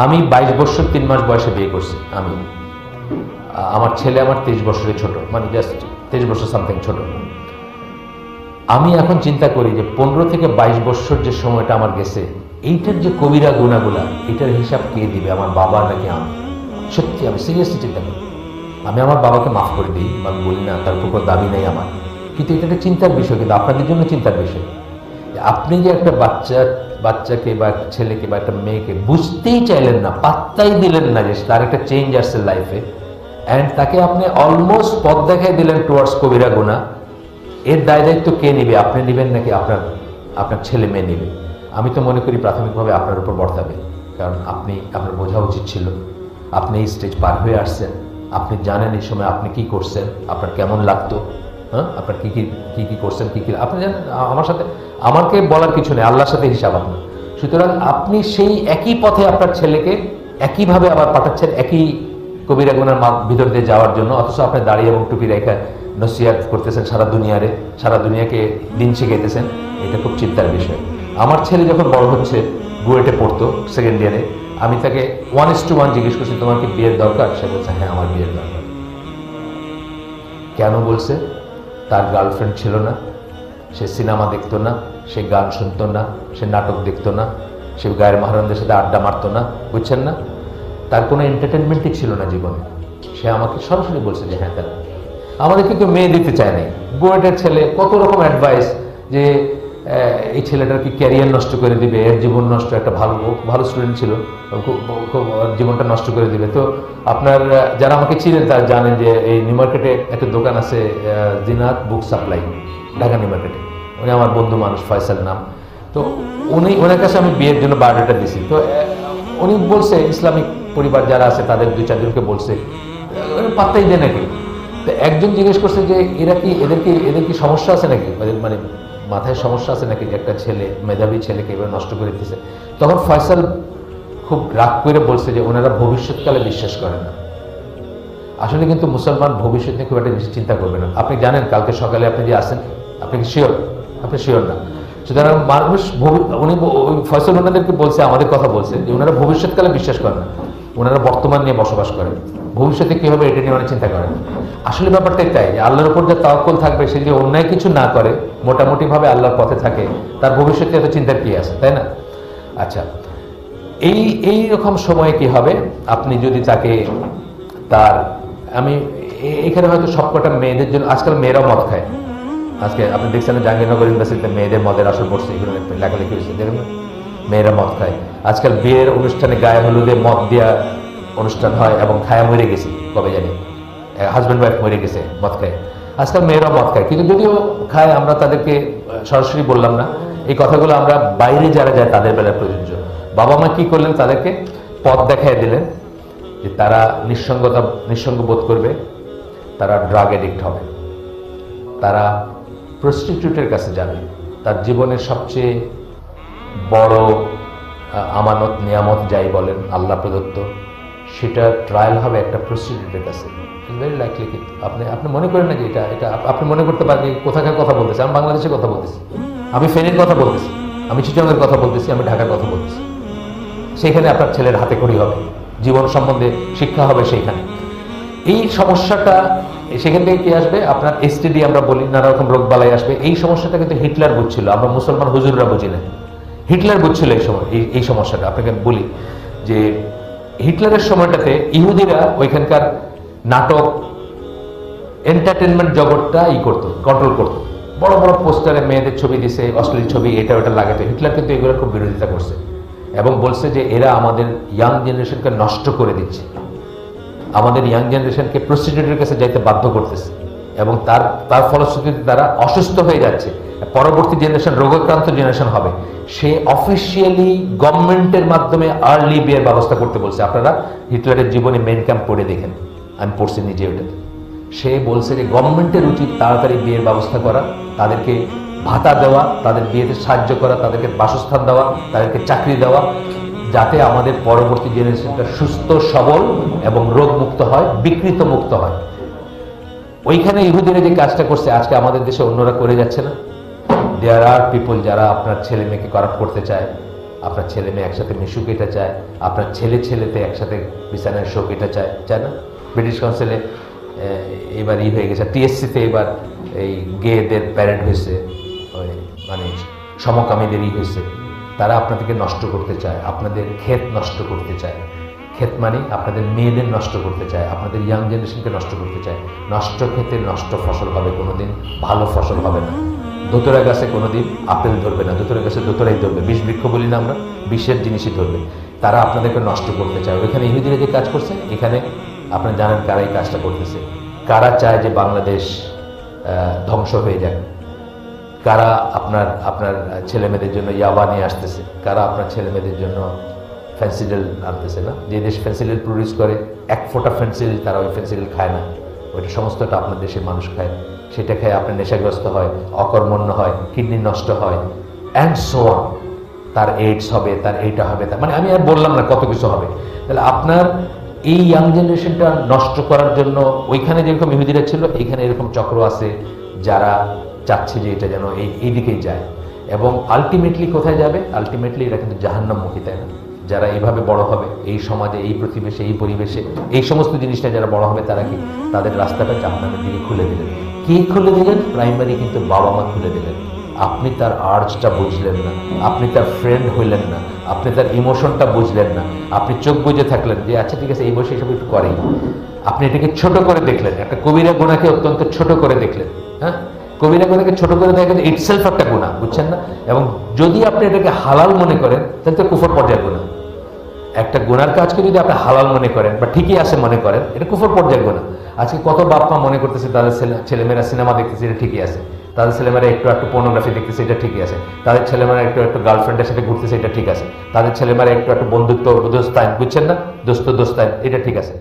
আমি 22 বছর 3 মাস বয়সে বিয়ে করছি। আমার ছেলে আমার 23 বছরের ছোট, মানে জাস্ট 23 বছর সামথিং ছোট। আমি এখন চিন্তা করি যে 15 থেকে 22 বছর যে সময়টা আমার গেছে, এইটার যে কবিরা গুণাগুলা, এটার হিসাব কে দিবে, আমার বাবা নাকি আমি? সত্যি আমি সিরিয়াসলি চিন্তা করি। আমি আমার বাবাকে মাফ করে দিই, আমি বলি না, তার উপর দাবি নেই আমার, কিন্তু এটা একটা চিন্তার বিষয়, কিন্তু আপনাদের জন্য চিন্তার বিষয়। আপনি যে একটা বাচ্চাকে বা একটা ছেলেকে বা একটা মেয়েকে বুঝতেই চাইলেন না, পাত্তাই দিলেন না যে তার একটা চেঞ্জ আসছে লাইফে, অ্যান্ড তাকে আপনি অলমোস্ট পথ দেখাই দিলেন টুয়ার্ডস কবিরা গুনাহ, এর দায় দায়িত্ব কে নেবে? আপনি নেবেন নাকি আপনার ছেলে মেয়ে নেবে? আমি তো মনে করি প্রাথমিকভাবে আপনার উপর বর্তাবে, কারণ আপনার বোঝা উচিত ছিল। আপনি এই স্টেজ পার হয়ে আসছেন, আপনি জানেন এই সময় আপনি কি করছেন, আপনার কেমন লাগতো, হ্যাঁ, আপনার কি কি করছেন, কি আপনি জানেন। আমাকে বলার কিছু নেই, আল্লাহর সাথে হিসাব আপনার। সুতরাং আপনি সেই একই পথে আপনার ছেলেকে একইভাবে আবার পাঠাচ্ছেন, একই কবিরা গুনার ভিতর দিয়ে যাওয়ার জন্য, অথচ আপনি দাঁড়িয়ে এবং টুপি রেখা নসিহত করতেছেন সারা দুনিয়াকে দিন শিখাইতেছেন। এটা খুব চিন্তার বিষয়। আমার ছেলে যখন বড় হচ্ছে, বুয়েটে পড়তো, সেকেন্ড ইয়ারে, আমি তাকে 1:1 জিজ্ঞেস করছি, তোমার কি বিয়ের দরকার? সে বলছে হ্যাঁ, আমার বিয়ের দরকার। কেন বলছে? তার গার্লফ্রেন্ড ছিল না, সে সিনেমা দেখতো না, সে গান শুনতো না, সে নাটক দেখতো না, সে গায়ের মাহারানদের সাথে আড্ডা মারতো না, বুঝছেন না? তার কোনো এন্টারটেনমেন্টই ছিল না জীবনে। সে আমাকে সরাসরি বলছে যে হ্যাঁ, তার আমাদেরকে কেউ মেয়ে দিতে চায় নাই। বুয়েটের ছেলে, কত রকম অ্যাডভাইস যে এই ছেলেটার কি ক্যারিয়ার নষ্ট করে দিবে, এর জীবন নষ্ট, একটা ভালো স্টুডেন্ট ছিল, খুব জীবনটা নষ্ট করে দিবে। তো আপনার যারা আমাকে চিনেন তারা জানেন যে এই নিউ মার্কেটে একটা দোকান আছে, জিনাত বুক সাপ্লাই, ঢাকা নিউ মার্কেটে। উনি আমার বন্ধু মানুষ, ফয়সাল নাম। তো ওনার কাছে আমি বিয়ের জন্য বায়োডাটা দিছি। তো উনি বলছে, ইসলামিক পরিবার যারা আছে তাদের 2-4 জনকে বলছে, পাত্তাই দেয় নাকি। তো একজন জিজ্ঞেস করছে যে এদের কি সমস্যা আছে নাকি, মানে মাথায় সমস্যা আছে নাকি, যে একটা ছেলে, মেধাবী ছেলেকে এবার নষ্ট করে দিতেছে। তখন ফয়সাল খুব রাগ করে বলছে যে ওনারা ভবিষ্যৎকালে বিশ্বাস করে না। আসলে কিন্তু মুসলমান ভবিষ্যৎ নিয়ে খুব একটা বেশি চিন্তা করবে না। আপনি জানেন কালকে সকালে আপনি যে আসেন, আপনি শিওর? আপনি শিওর না। সুতরাং মানুষ, উনি ফয়সাল ওনাদেরকে বলছে, আমাদের কথা বলছে যে ওনারা ভবিষ্যৎকালে বিশ্বাস করেন না, ওনারা বর্তমান নিয়ে বসবাস করেন, ভবিষ্যতে কি হবে এটা নিয়ে অনেক চিন্তা করেন। আসলে ব্যাপারটাই তাই যে আল্লাহর উপর যে তাওয়াক্কুল থাকবে, সে যে অন্যায় কিছু না করে, মোটামুটিভাবে আল্লাহর পথে থাকে, তার ভবিষ্যতে এত চিন্তার কি আছে, তাই না? আচ্ছা, এই রকম সময়ে কি হবে, আপনি যদি তাকে এখানে হয়তো সবকটা মেয়েদের জন্য, আজকাল মেয়েরাও মদ খায়। আজকে আপনি দেখছেন জাহাঙ্গীরনগর ইউনিভার্সিটিতে মেয়েদের মদের আসর পড়ছে, এগুলো লেখালেখি হয়েছে, দেখবেন মেয়েরা মদ খায়। আজকাল বিয়ের অনুষ্ঠানে গায়ে হলুদে মদ দেওয়া অনুষ্ঠান হয়, এবং খায়া মরে গেছি কবে জানি, হাজব্যান্ড ওয়াইফ মরে গেছে মদ খায়। আজকাল মেয়েরা মদ খায়, কিন্তু যদিও খায়, আমরা তাদেরকে সরাসরি বললাম না। এই কথাগুলো আমরা বাইরে যারা যায় তাদের বেলায় প্রযোজ্য। বাবা মা কি করলেন, তাদেরকে পথ দেখায় দিলেন যে তারা নিঃসঙ্গ বোধ করবে, তারা ড্রাগ এডিক্ট হবে, তারা প্রস্টিটিউটের কাছে যাবে। তার জীবনের সবচেয়ে বড় আমানত, নিয়ামত যাই বলেন, আল্লাহ প্রদত্ত, সেটা ট্রায়াল হবে একটা প্রস্টিটিউটের কাছে। Very likely. কিন্তু আপনি মনে করেন না যে এটা আপনি মনে করতে পারেন যে কোথাকার কথা বলতেছি। আমি বাংলাদেশের কথা বলতেছি, আমি ফেনীর কথা বলতেছি, আমি চিটাগাংয়ের কথা বলতেছি, আমি ঢাকার কথা বলতেছি। সেখানে আপনার ছেলের হাতে খড়ি হবে, জীবন সম্বন্ধে শিক্ষা হবে সেইখানে। এই সমস্যাটা সেখান থেকে কি আসবে, আপনার এসটিডি আমরা বলি, নানা রকম রোগবালাই আসবে। এই সমস্যাটা কিন্তু হিটলার বুঝছিল, আমরা মুসলমান হুজুররা বুঝি না। হিটলার বুঝছিল এই সমস্যাটা। আপনাকে বলি যে হিটলারের সময়টাতে ইহুদিরা ওইখানকার নাটক, এন্টারটেনমেন্ট জগৎটা কন্ট্রোল করতো। বড় বড় পোস্টারে মেয়েদের ছবি দিছে, অশ্লীল ছবি, এটা ওটা লাগাতো। হিটলার কিন্তু এগুলোর খুব বিরোধিতা করছে এবং বলছে যে এরা আমাদের ইয়াং জেনারেশনকে নষ্ট করে দিচ্ছে, আমাদের ইয়াং জেনারেশনকে প্রস্টিটিউটের কাছে যাইতে বাধ্য করতেছে, এবং তার ফলশ্রুতিতে তারা অসুস্থ হয়ে যাচ্ছে। পরবর্তী জেনারেশন রোগাক্রান্ত জেনারেশন হবে। সে অফিসিয়ালি গভর্নমেন্টের মাধ্যমে আর্লি বিয়ের ব্যবস্থা করতে বলছে। আপনারা হিটলারের জীবনে মেন ক্যাম্প পড়ে দেখেন, আমি পড়ছি নিজে ওটাতে। সে বলছে যে গভর্নমেন্টের উচিত তাড়াতাড়ি বিয়ের ব্যবস্থা করা, তাদেরকে ভাতা দেওয়া, তাদের বিয়েতে সাহায্য করা, তাদেরকে বাসস্থান দেওয়া, তাদেরকে চাকরি দেওয়া, যাতে আমাদের পরবর্তী জেনারেশনটা সুস্থ সবল এবং রোগ মুক্ত হয়, বিকৃত মুক্ত হয়। ওইখানে ইহুদিরা যে কাজটা করছে, আজকে আমাদের দেশে অন্যরা করে যাচ্ছে না। দেয়ার আর পিপল যারা আপনার ছেলে মেয়েকে করাপ্ট করতে চায়, আপনার ছেলে মেয়ে একসাথে মিশুক এটা চায়, আপনার ছেলেতে একসাথে বিছানায় শোক এটা চায় না? ব্রিটিশ কাউন্সিলে এবার হয়ে গেছে, টিএসসিতে এবার এই গেদের প্যারেড হয়েছে, ওই মানে সমকামীদেরই হয়েছে। তারা আপনাদেরকে নষ্ট করতে চায়, আপনাদের ক্ষেত নষ্ট করতে চায়। ক্ষেত মানে আপনাদের মেয়েদের নষ্ট করতে চায়, আপনাদের ইয়াং জেনারেশনকে নষ্ট করতে চায়। নষ্ট ক্ষেতে নষ্ট ফসল হবে, কোনোদিন ভালো ফসল হবে না। দোতরা গাছে কোনোদিন আপেল ধরবে না, দোতরা গাছে দোতরাই ধরবে। বিষ বৃক্ষ বলি না আমরা, বিষের জিনিসই ধরবে। তারা আপনাদেরকে নষ্ট করতে চায়। ওইখানে ইহুদিরা যে কাজ করছে, এখানে আপনারা জানেন কারা এই কাজটা করতেছে। কারা চায় যে বাংলাদেশ ধ্বংস হয়ে যাক, কারা আপনার ছেলে মেয়েদের জন্য ইয়াবা নিয়ে আসতেছে, কারা আপনার ছেলে মেয়েদের জন্য ফেন্সিডিল আনতেছে না। যে দেশ ফেন্সিডিল প্রডিউস করে, এক ফোঁটা ফেন্সিডিল তারা ওই ফেন্সিডিল খায় না, ওইটা সমস্তটা আপনার দেশের মানুষ খায়। সেটা খেয়ে আপনার নেশাগ্রস্ত হয়, অকর্মণ্য হয়, কিডনি নষ্ট হয়, অ্যান্ড সো অন। তার এইডস হবে, তার এইটা হবে, তার মানে আমি আর বললাম না কত কিছু হবে। তাহলে আপনার এই ইয়াং জেনারেশনটা নষ্ট করার জন্য ওইখানে যেরকম ইহুদিরা ছিল, এইখানে এরকম চক্র আছে যারা চাচ্ছে যে এটা যেন এই দিকেই যায়। এবং আলটিমেটলি কোথায় যাবে? আলটিমেটলি এটা কিন্তু জাহান্নামমুখী, তাই না? যারা এইভাবে বড় হবে, এই সমাজে, এই প্রতিবেশে, এই পরিবেশে, এই সমস্ত জিনিসটা যারা বড় হবে, তারা কি তাদের রাস্তাটা জাহান্নামের দিকে খুলে দিলেন। কি খুলে দিলেন? প্রাইমারি কিন্তু বাবা মা খুলে দিলেন। আপনি তার আর্জটা বুঝলেন না, আপনি তার ফ্রেন্ড হইলেন না, আপনি তার ইমোশনটা বুঝলেন না, আপনি চোখ বুঝে থাকলেন যে আচ্ছা ঠিক আছে এই বয়সে এসব একটু করেই। আপনি এটাকে ছোট করে দেখলেন, একটা কবিরা গুণাকে অত্যন্ত ছোট করে দেখলেন। হ্যাঁ, কবিরা গুণাকে ছোট করে দেখা যায় ইটসেলফ একটা গুণা, বুঝছেন না? এবং যদি আপনি এটাকে হালাল মনে করেন, তাহলে তো কুফর পর্যায়ের গুণা। একটা গুনার কাজকে যদি আপনি হালাল মনে করেন বা ঠিকই আছে মনে করেন, এটা কুফর পর্যায়ের গুনাহ। আজকে কত বাপ মা মনে করতেছে তাদের ছেলেমেয়েরা সিনেমা দেখতেছে, এটা ঠিকই আছে। তাদের ছেলেমেয়েরা একটু পর্নোগ্রাফি দেখতেছে, এটা ঠিকই আছে। তাদের ছেলেমেয়েরা একটু গার্লফ্রেন্ডের সাথে ঘুরতেছে, এটা ঠিক আছে। তাদের ছেলেমেয়েরা একটু বন্ধুত্ব দোস্তায়ন, বুঝছেন না, দোস্তায়ন, এটা ঠিক আছে।